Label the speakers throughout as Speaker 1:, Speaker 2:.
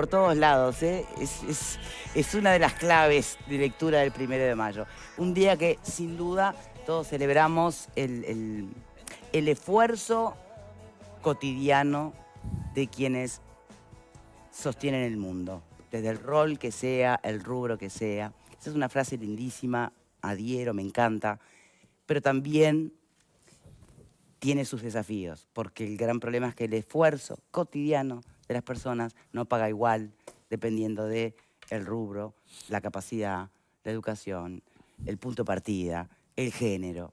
Speaker 1: Por todos lados, ¿eh? Es una de las claves de lectura del 1 de Mayo. Un día que, sin duda, todos celebramos el esfuerzo cotidiano de quienes sostienen el mundo, desde el rol que sea, el rubro que sea. Esa es una frase lindísima, adhiero, me encanta, pero también tiene sus desafíos, porque el gran problema es que el esfuerzo cotidiano de las personas no paga igual, dependiendo de el rubro, la capacidad, la educación, el punto de partida, el género.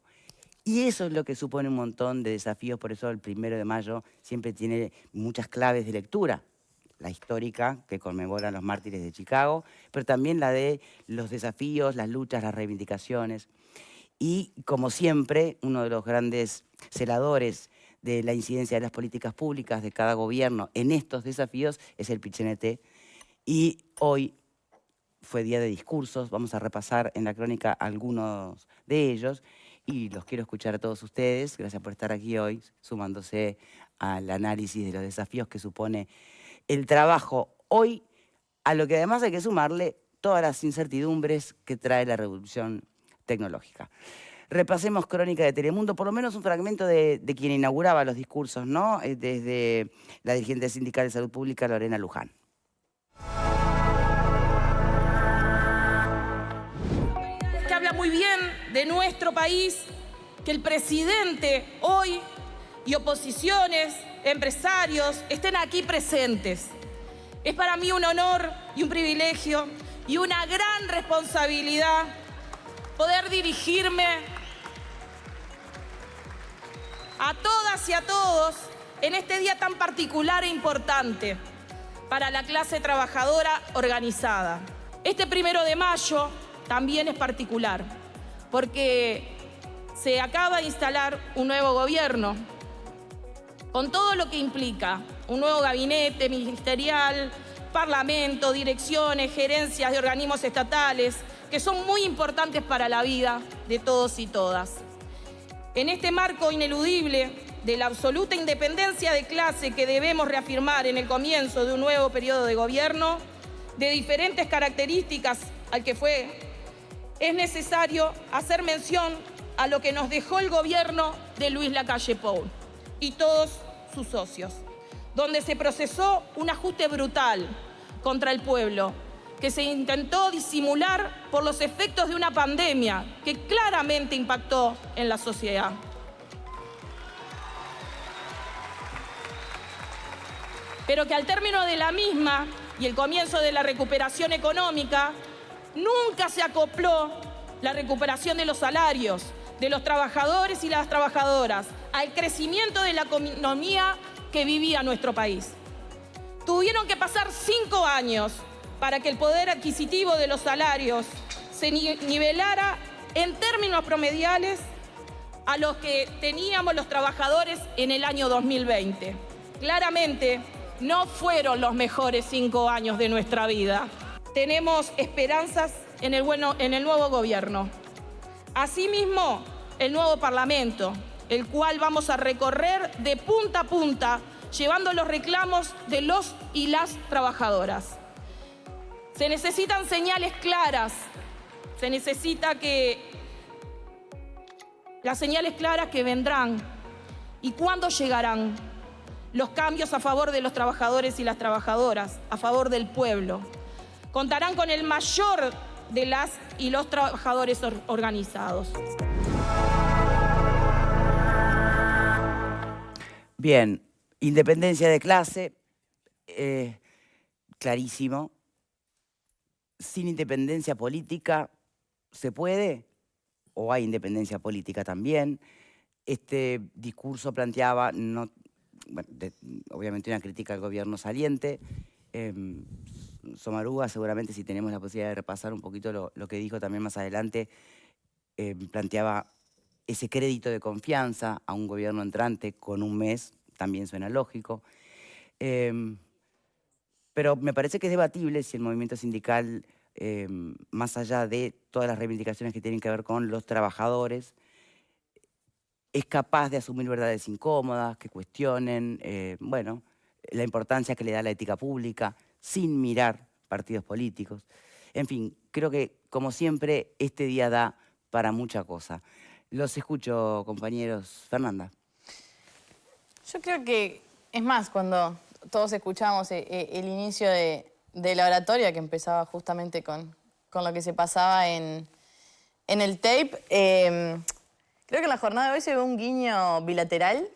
Speaker 1: Y eso es lo que supone un montón de desafíos, por eso el 1 de Mayo siempre tiene muchas claves de lectura. La histórica, que conmemoran los mártires de Chicago, pero también la de los desafíos, las luchas, las reivindicaciones. Y, como siempre, uno de los grandes celadores de la incidencia de las políticas públicas de cada gobierno en estos desafíos es el PIT-CNT. Y hoy fue día de discursos, vamos a repasar en la crónica algunos de ellos y los quiero escuchar a todos ustedes. Gracias por estar aquí hoy, sumándose al análisis de los desafíos que supone el trabajo hoy, a lo que además hay que sumarle todas las incertidumbres que trae la revolución tecnológica. Repasemos crónica de Telemundo, por lo menos un fragmento de quien inauguraba los discursos, ¿no? Desde la dirigente sindical de Salud Pública, Lorena Luján.
Speaker 2: Que habla muy bien de nuestro país, que el presidente hoy y oposiciones, empresarios, estén aquí presentes. Es para mí un honor y un privilegio y una gran responsabilidad poder dirigirme a todas y a todos en este día tan particular e importante para la clase trabajadora organizada. Este 1 de Mayo también es particular porque se acaba de instalar un nuevo gobierno con todo lo que implica, un nuevo gabinete ministerial, parlamento, direcciones, gerencias de organismos estatales, que son muy importantes para la vida de todos y todas. En este marco ineludible de la absoluta independencia de clase que debemos reafirmar en el comienzo de un nuevo periodo de gobierno, de diferentes características al que fue, es necesario hacer mención a lo que nos dejó el gobierno de Luis Lacalle Pou y todos sus socios, donde se procesó un ajuste brutal contra el pueblo, que se intentó disimular por los efectos de una pandemia que claramente impactó en la sociedad. Pero que al término de la misma y el comienzo de la recuperación económica, nunca se acopló la recuperación de los salarios de los trabajadores y las trabajadoras al crecimiento de la economía que vivía nuestro país. Tuvieron que pasar 5 años para que el poder adquisitivo de los salarios se nivelara en términos promediales a los que teníamos los trabajadores en el año 2020. Claramente, no fueron los mejores 5 años de nuestra vida. Tenemos esperanzas en el nuevo gobierno. Asimismo, el nuevo Parlamento, el cual vamos a recorrer de punta a punta, llevando los reclamos de los y las trabajadoras. Se necesitan señales claras, se necesita que las señales claras que vendrán y cuándo llegarán los cambios a favor de los trabajadores y las trabajadoras, a favor del pueblo. Contarán con el mayor de las y los trabajadores organizados.
Speaker 1: Bien, independencia de clase, clarísimo. Sin independencia política, ¿se puede? ¿O hay independencia política también? Este discurso planteaba, obviamente, una crítica al gobierno saliente. Sommaruga, seguramente, si tenemos la posibilidad de repasar un poquito lo que dijo también más adelante, planteaba ese crédito de confianza a un gobierno entrante con un mes, también suena lógico. Pero me parece que es debatible si el movimiento sindical, más allá de todas las reivindicaciones que tienen que ver con los trabajadores, es capaz de asumir verdades incómodas, que cuestionen, la importancia que le da la ética pública, sin mirar partidos políticos. En fin, creo que, como siempre, este día da para mucha cosa. Los escucho, compañeros. Fernanda.
Speaker 3: Yo creo que, es más, cuando todos escuchamos el inicio de la oratoria, que empezaba justamente con lo que se pasaba en el tape, creo que en la jornada de hoy se ve un guiño bilateral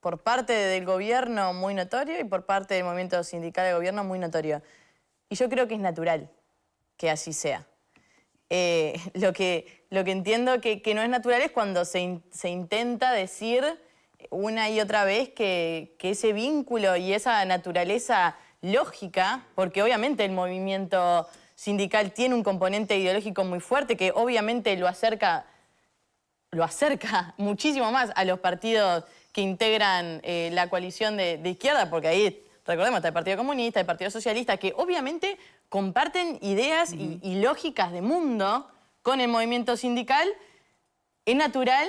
Speaker 3: por parte del gobierno muy notorio y por parte del movimiento sindical del gobierno muy notorio. Y yo creo que es natural que así sea. Lo que entiendo que no es natural es cuando se intenta decir una y otra vez que ese vínculo y esa naturaleza lógica, porque obviamente el movimiento sindical tiene un componente ideológico muy fuerte que obviamente lo acerca muchísimo más a los partidos que integran la coalición de izquierda, porque ahí, recordemos, está el Partido Comunista, el Partido Socialista, que obviamente comparten ideas y lógicas de mundo con el movimiento sindical. Es natural,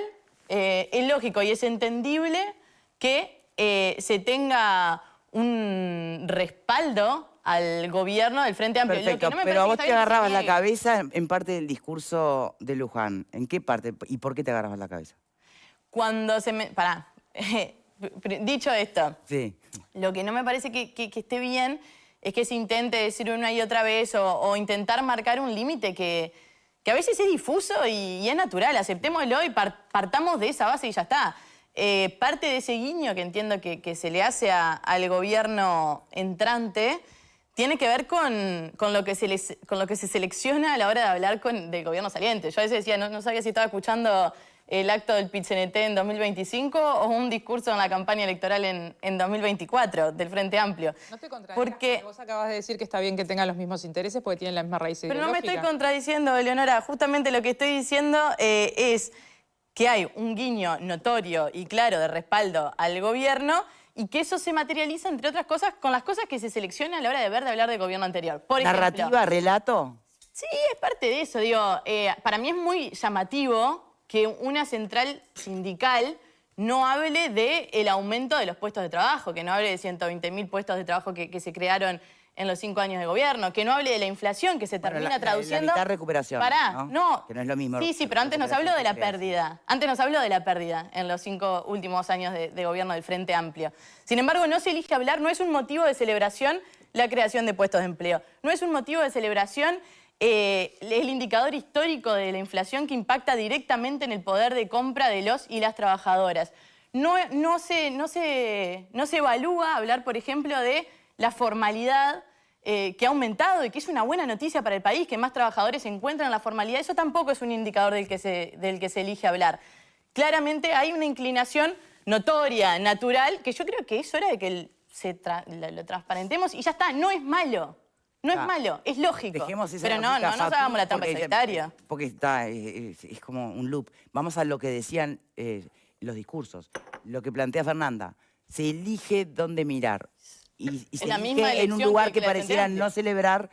Speaker 3: es lógico y es entendible que se tenga un respaldo al gobierno del Frente Amplio.
Speaker 1: Perfecto, pero a vos te agarrabas la cabeza en parte del discurso de Luján. ¿En qué parte y por qué te agarrabas la cabeza?
Speaker 3: Cuando se me... Pará. Dicho esto,
Speaker 1: sí.
Speaker 3: Lo que no me parece que esté bien es que se intente decir una y otra vez o intentar marcar un límite que a veces es difuso y es natural. Aceptémoslo y partamos de esa base y ya está. Parte de ese guiño que entiendo que se le hace al gobierno entrante tiene que ver con lo que se selecciona a la hora de hablar del gobierno saliente. Yo a veces decía, no sabía si estaba escuchando el acto del PIT-CNT en 2025 o un discurso en la campaña electoral en 2024 del Frente Amplio.
Speaker 4: No te contradigas, porque vos acabas de decir que está bien que tengan los mismos intereses porque tienen la misma raíz ideológica.
Speaker 3: Pero no me estoy contradiciendo, Eleonora. Justamente lo que estoy diciendo es que hay un guiño notorio y claro de respaldo al gobierno y que eso se materializa, entre otras cosas, con las cosas que se seleccionan a la hora de hablar del gobierno anterior. Por ejemplo,
Speaker 1: ¿narrativa, relato?
Speaker 3: Sí, es parte de eso. Digo, para mí es muy llamativo que una central sindical no hable del aumento de los puestos de trabajo, que no hable de 120.000 puestos de trabajo que se crearon en los 5 años de gobierno, que no hable de la inflación que se termina traduciendo...
Speaker 1: La mitad recuperación,
Speaker 3: Pará, no.
Speaker 1: Que no es lo mismo.
Speaker 3: Sí, pero antes nos habló de la pérdida. Antes nos habló de la pérdida en los 5 últimos años de gobierno del Frente Amplio. Sin embargo, no se elige hablar, no es un motivo de celebración la creación de puestos de empleo. No es un motivo de celebración el indicador histórico de la inflación que impacta directamente en el poder de compra de los y las trabajadoras. No se evalúa hablar, por ejemplo, de la formalidad que ha aumentado y que es una buena noticia para el país, que más trabajadores se encuentran en la formalidad. Eso tampoco es un indicador del que se elige hablar. Claramente hay una inclinación notoria, natural, que yo creo que es hora de que lo transparentemos y ya está, no es malo. No es malo, es lógico.
Speaker 1: Dejemos esa
Speaker 3: pero no nos hagamos la trampa sectaria.
Speaker 1: Porque es como un loop. Vamos a lo que decían los discursos. Lo que plantea Fernanda. Se elige dónde mirar. Y se elige en un lugar que pareciera no celebrar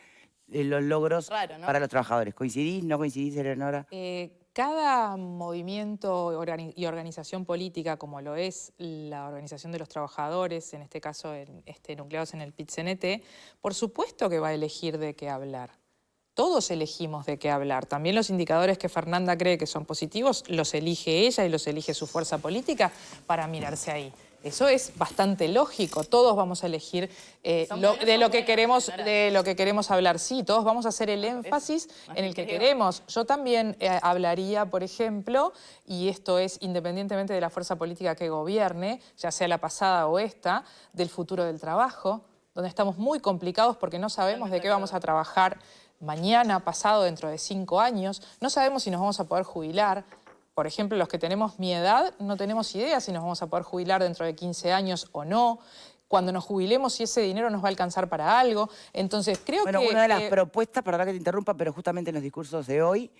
Speaker 1: los logros para los trabajadores. ¿Coincidís? ¿No coincidís, Eleonora?
Speaker 4: Cada movimiento y organización política, como lo es la Organización de los Trabajadores, en este caso nucleados en el PIT-CNT, por supuesto que va a elegir de qué hablar. Todos elegimos de qué hablar. También los indicadores que Fernanda cree que son positivos, los elige ella y los elige su fuerza política para mirarse ahí. Eso es bastante lógico. Todos vamos a elegir de lo que queremos hablar. Sí, todos vamos a hacer el énfasis en el que queremos. Yo también hablaría, por ejemplo, y esto es independientemente de la fuerza política que gobierne, ya sea la pasada o esta, del futuro del trabajo, donde estamos muy complicados porque no sabemos de qué vamos a trabajar mañana, pasado, dentro de 5 años. No sabemos si nos vamos a poder jubilar. Por ejemplo, los que tenemos mi edad no tenemos idea si nos vamos a poder jubilar dentro de 15 años o no. Cuando nos jubilemos, si ese dinero nos va a alcanzar para algo. Entonces, creo que...
Speaker 1: Bueno, una de las propuestas, perdón que te interrumpa, pero justamente en los discursos de hoy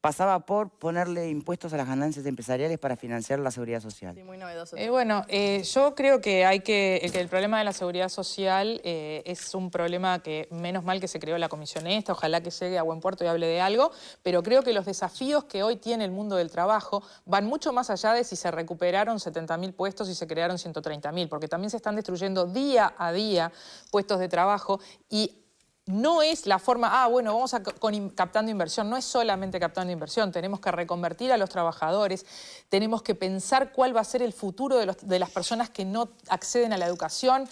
Speaker 1: pasaba por ponerle impuestos a las ganancias empresariales para financiar la seguridad social.
Speaker 3: Sí, muy novedoso.
Speaker 4: Yo creo que que el problema de la seguridad social es un problema que menos mal que se creó la comisión esta, ojalá que llegue a buen puerto y hable de algo, pero creo que los desafíos que hoy tiene el mundo del trabajo van mucho más allá de si se recuperaron 70.000 puestos y se crearon 130.000, porque también se están destruyendo día a día puestos de trabajo y no es la forma, bueno, vamos captando inversión, no es solamente captando inversión, tenemos que reconvertir a los trabajadores, tenemos que pensar cuál va a ser el futuro de las personas que no acceden a la educación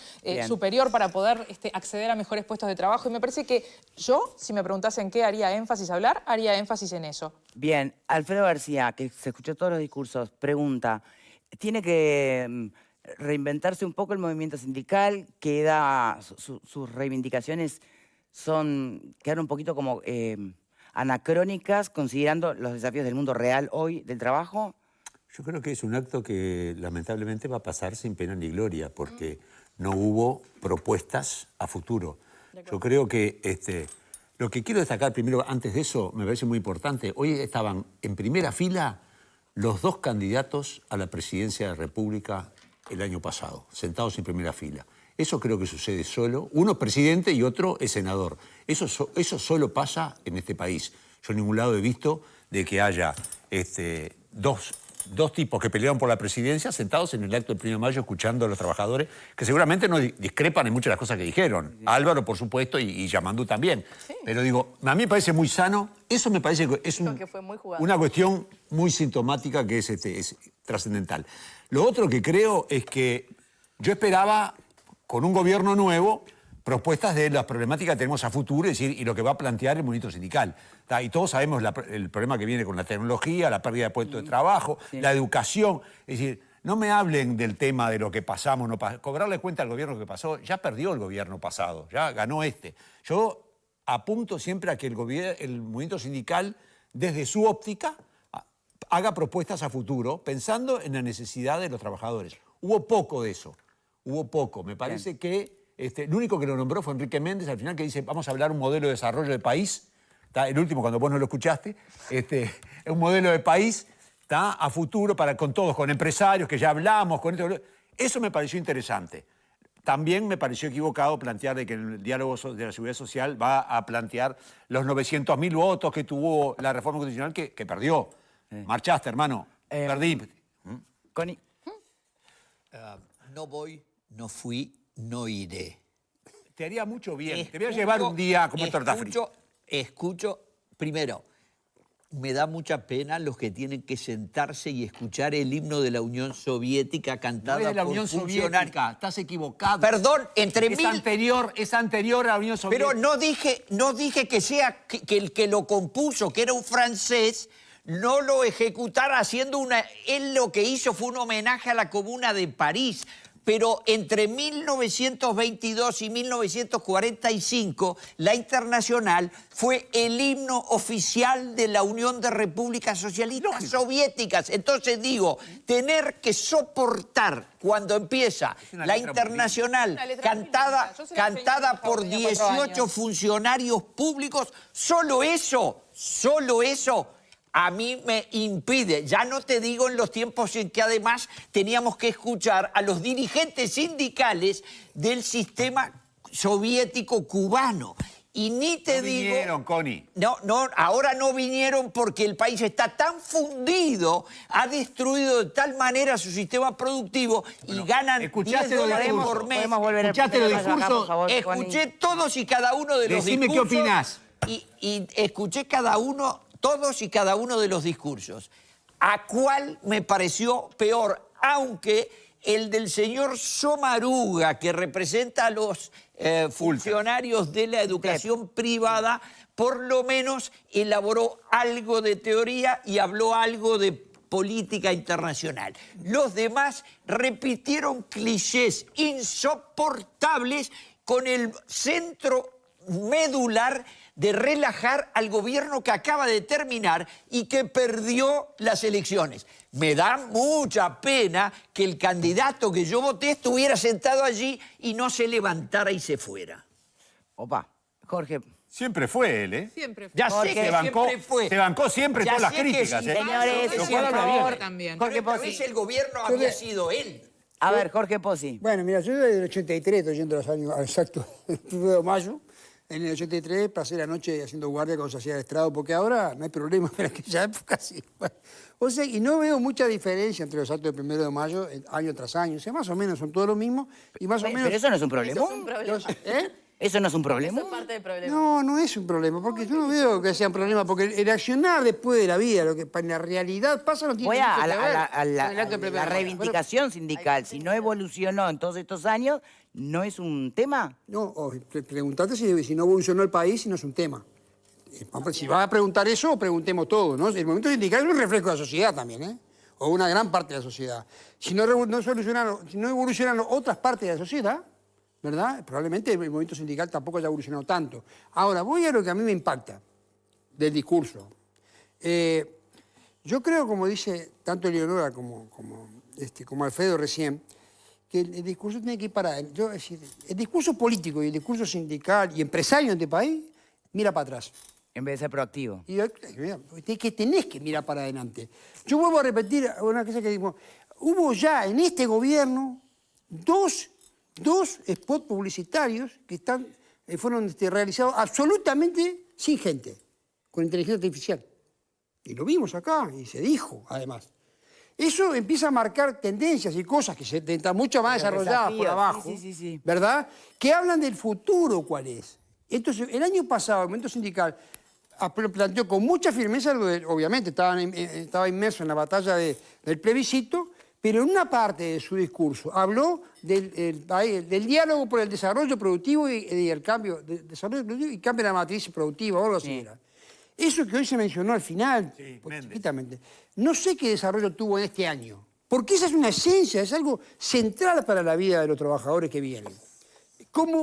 Speaker 4: superior para poder acceder a mejores puestos de trabajo. Y me parece que yo, si me preguntasen qué haría énfasis hablar, haría énfasis en eso.
Speaker 1: Bien, Alfredo García, que se escuchó todos los discursos, pregunta, ¿tiene que reinventarse un poco el movimiento sindical? Sus reivindicaciones quedaron un poquito como anacrónicas, considerando los desafíos del mundo real hoy del trabajo?
Speaker 5: Yo creo que es un acto que lamentablemente va a pasar sin pena ni gloria, porque no hubo propuestas a futuro. Yo creo que lo que quiero destacar primero, antes de eso, me parece muy importante, hoy estaban en primera fila los dos candidatos a la presidencia de la República el año pasado, sentados en primera fila. Eso creo que sucede solo. Uno es presidente y otro es senador. Eso solo pasa en este país. Yo en ningún lado he visto de que haya dos tipos que pelearon por la presidencia sentados en el acto del 1 de mayo escuchando a los trabajadores, que seguramente no discrepan en muchas de las cosas que dijeron. Álvaro, por supuesto, y Yamandú también. Sí. Pero digo, a mí me parece muy sano. Eso me parece que es una cuestión muy sintomática que es trascendental. Lo otro que creo es que yo esperaba, con un gobierno nuevo, propuestas de las problemáticas que tenemos a futuro, es decir, y lo que va a plantear el movimiento sindical. Y todos sabemos el problema que viene con la tecnología, la pérdida de puestos de trabajo, la educación. Es decir, no me hablen del tema de lo que pasamos, cobrarle cuenta al gobierno que pasó. Ya perdió el gobierno pasado, ya ganó este. Yo apunto siempre a que el movimiento sindical, desde su óptica, haga propuestas a futuro, pensando en la necesidad de los trabajadores. Hubo poco de eso. Hubo poco. Me parece que el único que lo nombró fue Enrique Méndez, al final, que dice, vamos a hablar un modelo de desarrollo de país. El último, cuando vos no lo escuchaste, es un modelo de país a futuro con todos, con empresarios, que ya hablamos, con esto. Eso me pareció interesante. También me pareció equivocado plantear de que el diálogo de la seguridad social va a plantear los 900.000 votos que tuvo la reforma constitucional que perdió. Marchaste, hermano. Perdí.
Speaker 1: Connie.
Speaker 6: No voy, no fui, no iré.
Speaker 5: Te haría mucho bien. Te voy a llevar un día como tortafrito.
Speaker 6: Escucho, primero, me da mucha pena los que tienen que sentarse y escuchar el himno de la Unión Soviética cantada por
Speaker 5: no es de la Unión Soviética, estás equivocado.
Speaker 6: Perdón,
Speaker 5: es anterior a la Unión Soviética.
Speaker 6: Pero no dije que sea que el que lo compuso, que era un francés, no lo ejecutara haciendo Él lo que hizo fue un homenaje a la Comuna de París. Pero entre 1922 y 1945, la Internacional fue el himno oficial de la Unión de Repúblicas Socialistas Soviéticas. Entonces digo, tener que soportar cuando empieza la Internacional cantada por 18 funcionarios públicos, solo eso, a mí me impide, ya no te digo en los tiempos en que además teníamos que escuchar a los dirigentes sindicales del sistema soviético cubano. Y ni te digo...
Speaker 5: No vinieron, Connie.
Speaker 6: No, ahora no vinieron porque el país está tan fundido, ha destruido de tal manera su sistema productivo y ganan $10 por mes.
Speaker 1: ¿Escuchaste los discursos?
Speaker 6: Escuché todos y cada uno de los discursos.
Speaker 5: Decime qué opinás.
Speaker 6: Y escuché todos y cada uno de los discursos. ¿A cuál me pareció peor? Aunque el del señor Somaruga, que representa a los funcionarios de la educación privada, por lo menos elaboró algo de teoría y habló algo de política internacional. Los demás repitieron clichés insoportables con el centro medular de relajar al gobierno que acaba de terminar y que perdió las elecciones. Me da mucha pena que el candidato que yo voté estuviera sentado allí y no se levantara y se fuera.
Speaker 1: Opa, Jorge.
Speaker 5: Siempre fue él, ¿eh?
Speaker 4: Siempre fue.
Speaker 6: Ya sé
Speaker 1: Jorge,
Speaker 6: que siempre fue.
Speaker 5: Se bancó siempre
Speaker 6: Ya
Speaker 5: todas las
Speaker 6: sé que
Speaker 5: críticas,
Speaker 6: sí.
Speaker 5: ¿eh?
Speaker 1: Señores,
Speaker 4: Lo
Speaker 1: por
Speaker 4: cual habla bien.
Speaker 1: favor.
Speaker 4: También.
Speaker 1: Jorge
Speaker 6: Pero esta
Speaker 1: Pozzi.
Speaker 6: vez el gobierno había sido él.
Speaker 1: A ver, Jorge Pozzi.
Speaker 7: Bueno, mira, yo desde el 83, estoy yendo a los años exactos, el 1 de mayo. En el 83 pasé la noche haciendo guardia cuando se hacía el estrado, porque ahora no hay problema, pero en aquella época sí. Bueno, o sea, y no veo mucha diferencia entre los actos del 1 de mayo, año tras año. O sea, más o menos son todos lo mismo y más o menos...
Speaker 1: Pero eso no es un problema.
Speaker 3: Eso es un problema.
Speaker 7: ¿Eh?
Speaker 1: ¿Eso no es un problema?
Speaker 3: Eso es parte del problema.
Speaker 7: No, no es un problema, porque yo no veo que sea un problema, porque el accionar después de la vida, lo que en la realidad pasa, no tiene
Speaker 1: Voy
Speaker 7: mucho
Speaker 1: a
Speaker 7: que ver
Speaker 1: la
Speaker 7: con el acto del 1 de
Speaker 1: la
Speaker 7: mayo.
Speaker 1: reivindicación sindical. Si no evolucionó en todos estos años, ¿no es un tema?
Speaker 7: No, preguntate si no evolucionó el país, si no es un tema. Si vas a preguntar eso, preguntemos todo, ¿no? El movimiento sindical es un reflejo de la sociedad también, ¿eh? O una gran parte de la sociedad. Si no evolucionan otras partes de la sociedad, ¿verdad? Probablemente el movimiento sindical tampoco haya evolucionado tanto. Ahora, voy a lo que a mí me impacta del discurso. Yo creo, como dice tanto Eleonora como Alfredo recién, que el discurso tiene que ir para... es decir, el discurso político y el discurso sindical y empresario en este país mira para atrás.
Speaker 1: En vez de ser proactivo.
Speaker 7: Y tenés que mirar para adelante. Yo vuelvo a repetir una cosa que digo. Hubo ya en este gobierno dos spots publicitarios que fueron realizados absolutamente sin gente, con inteligencia artificial. Y lo vimos acá, y se dijo, además. Eso empieza a marcar tendencias y cosas que están mucho más desarrolladas por abajo,
Speaker 1: sí.
Speaker 7: ¿verdad? Que hablan del futuro, ¿cuál es? Entonces, el año pasado, el movimiento sindical planteó con mucha firmeza, obviamente estaba inmerso en la batalla del plebiscito, pero en una parte de su discurso habló del diálogo por el desarrollo productivo y el cambio y cambio de la matriz productiva, o algo así era. Eso que hoy se mencionó al final, chiquitamente, no sé qué desarrollo tuvo en este año, porque esa es una esencia, es algo central para la vida de los trabajadores que vienen.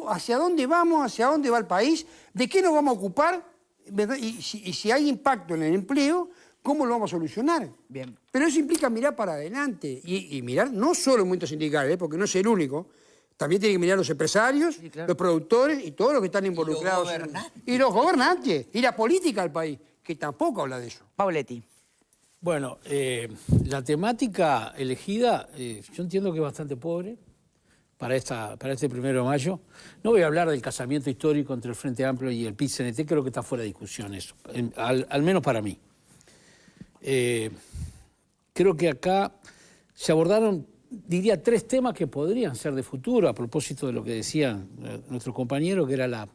Speaker 7: ¿Hacia dónde vamos? ¿Hacia dónde va el país? ¿De qué nos vamos a ocupar? ¿Verdad? Y si hay impacto en el empleo, ¿cómo lo vamos a solucionar?
Speaker 1: Bien.
Speaker 7: Pero eso implica mirar para adelante y mirar no solo el movimiento sindical, porque no es el único, también tienen que mirar los empresarios, los productores y todos los que están involucrados. Y los gobernantes. Y la política del país, que tampoco habla de eso.
Speaker 1: Pauletti.
Speaker 8: Bueno, la temática elegida yo entiendo que es bastante pobre para este 1 de mayo. No voy a hablar del casamiento histórico entre el Frente Amplio y el PIT-CNT, creo que está fuera de discusión eso, al menos para mí. Creo que acá se abordaron, diría, 3 temas que podrían ser de futuro, a propósito de lo que decían nuestros compañeros, que era la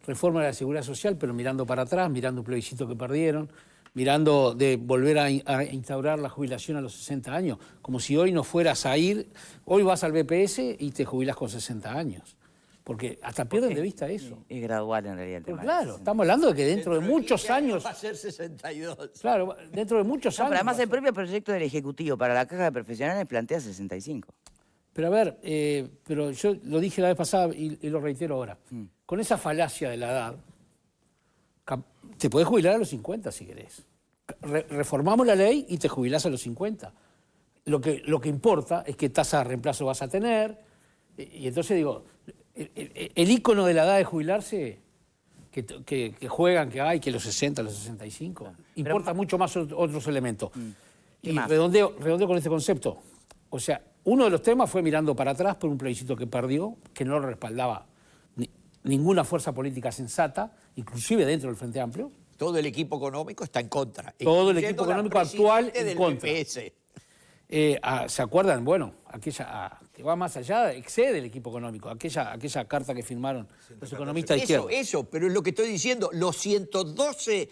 Speaker 8: reforma de la seguridad social, pero mirando para atrás, mirando un plebiscito que perdieron, mirando de volver a instaurar la jubilación a los 60 años, como si hoy no fueras a ir, hoy vas al BPS y te jubilás con 60 años. Porque hasta pierden de vista eso.
Speaker 1: Es gradual en realidad el
Speaker 8: Pues
Speaker 1: tema.
Speaker 8: claro, estamos hablando de que dentro de muchos años...
Speaker 6: Va a ser 62.
Speaker 8: Claro, dentro de muchos
Speaker 1: No,
Speaker 8: años...
Speaker 1: pero además el propio proyecto del Ejecutivo para la Caja de Profesionales plantea 65.
Speaker 8: Pero a ver, pero yo lo dije la vez pasada y lo reitero ahora. Con esa falacia de la edad, te podés jubilar a los 50 si querés. Reformamos la ley y te jubilás a los 50. Lo que importa es qué tasa de reemplazo vas a tener. Y entonces digo, el ícono de la edad de jubilarse, que juegan, que hay, que los 60, los 65, importa mucho más otros elementos. Y
Speaker 1: más?
Speaker 8: redondeo con este concepto. O sea, uno de los temas fue mirando para atrás por un plebiscito que perdió, que no lo respaldaba ninguna fuerza política sensata, inclusive dentro del Frente Amplio.
Speaker 6: Todo el equipo económico está en contra.
Speaker 8: Todo el
Speaker 6: incluyendo
Speaker 8: equipo
Speaker 6: la
Speaker 8: económico actual
Speaker 6: presidente
Speaker 8: en
Speaker 6: del
Speaker 8: contra.
Speaker 6: BPS.
Speaker 8: ¿Se acuerdan? Bueno, aquella que va más allá, excede el equipo económico, aquella carta que firmaron los economistas de izquierda.
Speaker 6: Eso, pero es lo que estoy diciendo. Los 112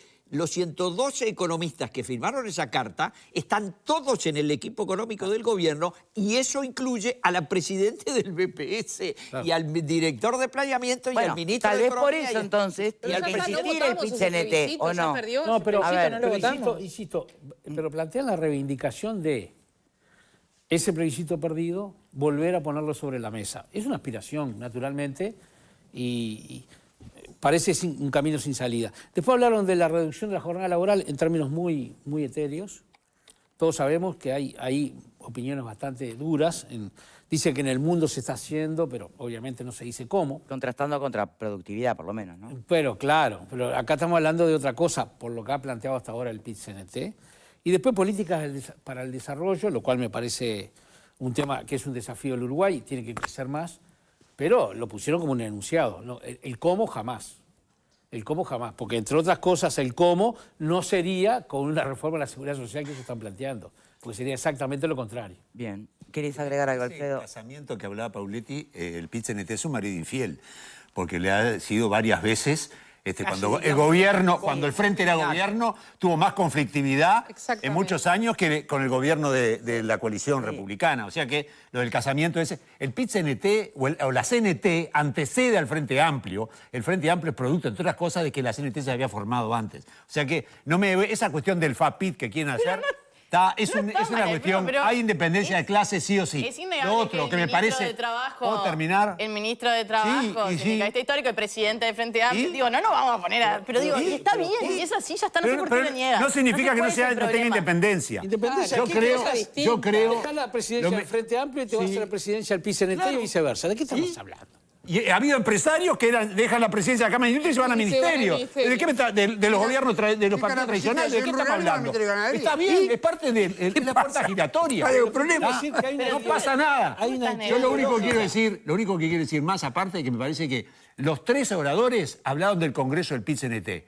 Speaker 6: economistas que firmaron esa carta están todos en el equipo económico del gobierno y eso incluye a la presidenta del BPS y al director de planeamiento y al ministro
Speaker 1: tal
Speaker 6: de
Speaker 1: vez por
Speaker 6: Economía
Speaker 1: eso entonces
Speaker 4: Pero
Speaker 1: tiene que
Speaker 4: ya no
Speaker 1: existir el
Speaker 4: votamos ese
Speaker 1: PIT-CNT,
Speaker 4: plebiscito,
Speaker 1: ¿o
Speaker 4: ya
Speaker 1: no?
Speaker 4: perdió
Speaker 8: No,
Speaker 4: ese
Speaker 8: pero,
Speaker 4: plebiscito, no lo
Speaker 8: insisto,
Speaker 4: votamos.
Speaker 8: insisto, pero plantean la reivindicación de ese plebiscito perdido, volver a ponerlo sobre la mesa. Es una aspiración, naturalmente, y parece un camino sin salida. Después hablaron de la reducción de la jornada laboral en términos muy, muy etéreos. Todos sabemos que hay opiniones bastante duras. Dice que en el mundo se está haciendo, pero obviamente no se dice cómo.
Speaker 1: Contrastando contra productividad, por lo menos, ¿no?
Speaker 8: Pero claro, pero acá estamos hablando de otra cosa, por lo que ha planteado hasta ahora el PIT-CNT. Y después políticas para el desarrollo, lo cual me parece un tema que es un desafío del Uruguay, tiene que crecer más, pero lo pusieron como un enunciado. ¿No? El cómo jamás. El cómo jamás, porque entre otras cosas el cómo no sería con una reforma de la seguridad social que ellos están planteando, porque sería exactamente lo contrario.
Speaker 1: Bien. ¿Querés agregar algo,
Speaker 5: Sí,
Speaker 1: Alfredo?
Speaker 5: el casamiento que hablaba Pauletti, el PIT-CNT es un marido infiel, porque le ha sido varias veces, cuando el gobierno, cuando el Frente era gobierno, tuvo más conflictividad
Speaker 4: Exactamente.
Speaker 5: en muchos años que con el gobierno de la coalición republicana. O sea que lo del casamiento ese, el PIT-CNT o la CNT antecede al Frente Amplio. El Frente Amplio es producto, entre otras cosas, de que la CNT se había formado antes. O sea que esa cuestión del FAPIT que quieren hacer... Es una cuestión,
Speaker 3: pero
Speaker 5: hay independencia de clase sí o sí.
Speaker 3: Es innegable
Speaker 5: Lo otro que me parece...
Speaker 3: de Trabajo,
Speaker 5: ¿Puedo terminar?
Speaker 3: El ministro de Trabajo,
Speaker 5: Sí, y
Speaker 3: sindicalista histórico, el presidente de Frente Amplio.
Speaker 5: ¿Y?
Speaker 3: Digo, no nos vamos a poner a... Pero digo,
Speaker 5: ¿Y?
Speaker 3: y está bien, y es así, ya está, no sé por qué lo niega.
Speaker 5: no significa
Speaker 3: se
Speaker 5: que
Speaker 3: puede
Speaker 5: no
Speaker 3: ese
Speaker 5: tenga
Speaker 3: problema.
Speaker 5: independencia.
Speaker 8: Independencia,
Speaker 5: Yo
Speaker 8: ¿qué
Speaker 5: creo,
Speaker 8: cosa distinta?
Speaker 5: yo creo...
Speaker 8: Dejá la presidencia del Frente Amplio y te vas a la presidencia del PIT-CNT y viceversa. ¿De qué estamos hablando?
Speaker 5: Y ha habido empresarios que dejan la presidencia de la Cámara de Industria y se van a ministerio. ¿De qué me está? ¿De los gobiernos, de los partidos tradicionales? ¿De qué estamos hablando? Está bien, es parte de la puerta giratoria.
Speaker 7: Hay un problema.
Speaker 5: No pasa nada.
Speaker 3: Hay
Speaker 5: Yo lo único que quiero decir más, aparte de que me parece que los tres oradores hablaron del Congreso del PIT-CNT.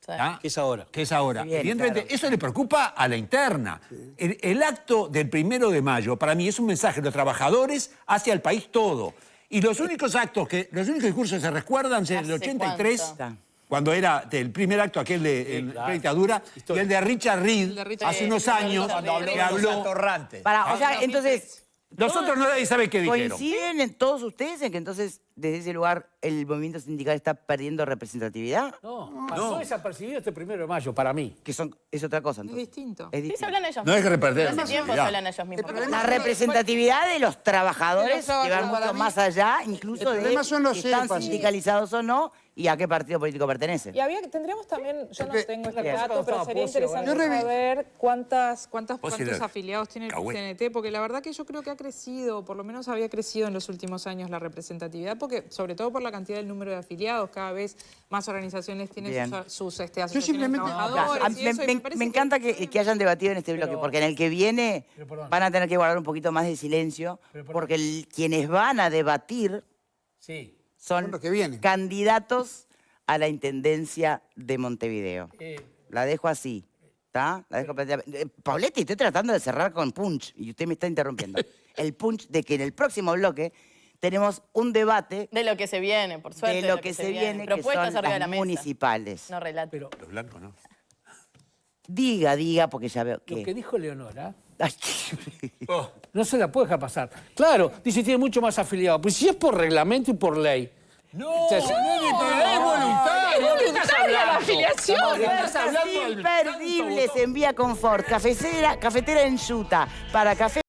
Speaker 5: ¿Ah?
Speaker 8: ¿Qué es ahora?
Speaker 5: Que es ahora.
Speaker 1: Bien,
Speaker 5: Evidentemente,
Speaker 1: claro.
Speaker 5: eso le preocupa a la interna. El acto del 1 de mayo, para mí, es un mensaje de los trabajadores hacia el país todo. Y los únicos discursos que se recuerdan son el
Speaker 3: ¿Hace
Speaker 5: 83,
Speaker 3: cuánto?
Speaker 5: cuando era el primer acto aquel de la dictadura, y el de Richard Reed, hace unos años, que habló...
Speaker 6: atorrantes.
Speaker 1: O sea, entonces,
Speaker 5: Nosotros nadie sabe qué dijeron.
Speaker 1: ¿coinciden en todos ustedes en que entonces desde ese lugar el movimiento sindical está perdiendo representatividad?
Speaker 8: No, pasó desapercibido este 1 de mayo, para mí.
Speaker 1: Que es otra cosa,
Speaker 4: Es
Speaker 1: entonces.
Speaker 4: distinto.
Speaker 1: Es
Speaker 3: Sí, se
Speaker 1: distinto.
Speaker 3: hablan ellos
Speaker 5: No hay que
Speaker 3: mismos.
Speaker 5: perder
Speaker 3: Hace
Speaker 5: la
Speaker 3: tiempo se
Speaker 5: posibilidad.
Speaker 3: hablan ellos mismos.
Speaker 1: La representatividad de los trabajadores llevar
Speaker 7: para
Speaker 1: mucho
Speaker 7: mí,
Speaker 1: más allá, incluso
Speaker 7: el
Speaker 1: de
Speaker 7: problema son los
Speaker 1: si están
Speaker 7: cepas.
Speaker 1: sindicalizados o no y a qué partido político pertenecen.
Speaker 4: Y tendríamos también, yo no tengo este
Speaker 1: Bien.
Speaker 4: dato, pero sería interesante
Speaker 7: Yo
Speaker 4: saber cuántos
Speaker 5: ir a
Speaker 4: afiliados tiene el
Speaker 5: Cahué.
Speaker 4: PIT-CNT, porque la verdad que yo creo que ha crecido, por lo menos había crecido en los últimos años la representatividad, porque sobre todo por la cantidad del número de afiliados, cada vez más organizaciones tienen
Speaker 1: Bien.
Speaker 4: sus asociaciones
Speaker 7: simplemente-
Speaker 4: de trabajadores. y eso, y parece
Speaker 1: Me
Speaker 4: que-
Speaker 1: encanta que hayan debatido en este bloque, porque en el que viene
Speaker 8: perdón.
Speaker 1: van a tener que guardar un poquito más de silencio, porque quienes van a debatir
Speaker 8: Sí.
Speaker 1: son
Speaker 7: los que vienen.
Speaker 1: candidatos a la Intendencia de Montevideo. La dejo así, ¿está? La dejo planteada. Pauletti, estoy tratando de cerrar con punch y usted me está interrumpiendo. El punch de que en el próximo bloque tenemos un debate
Speaker 3: De lo que se viene, por suerte.
Speaker 1: de lo que se viene, que
Speaker 3: Propuestas
Speaker 1: son
Speaker 3: arriba de la
Speaker 1: las
Speaker 3: mesa.
Speaker 1: municipales.
Speaker 3: No relato.
Speaker 5: Los blancos, ¿no?
Speaker 1: Diga, porque ya veo
Speaker 8: Lo que
Speaker 1: que...
Speaker 8: dijo Leonora,
Speaker 1: Ay,
Speaker 8: no se la puede dejar pasar. Claro, dice tiene mucho más afiliados. Pues si es por reglamento y por ley.
Speaker 5: No,
Speaker 8: Es
Speaker 4: voluntaria la afiliación.
Speaker 1: Ofertas imperdibles envía Confort. Cafetera enjuta para café.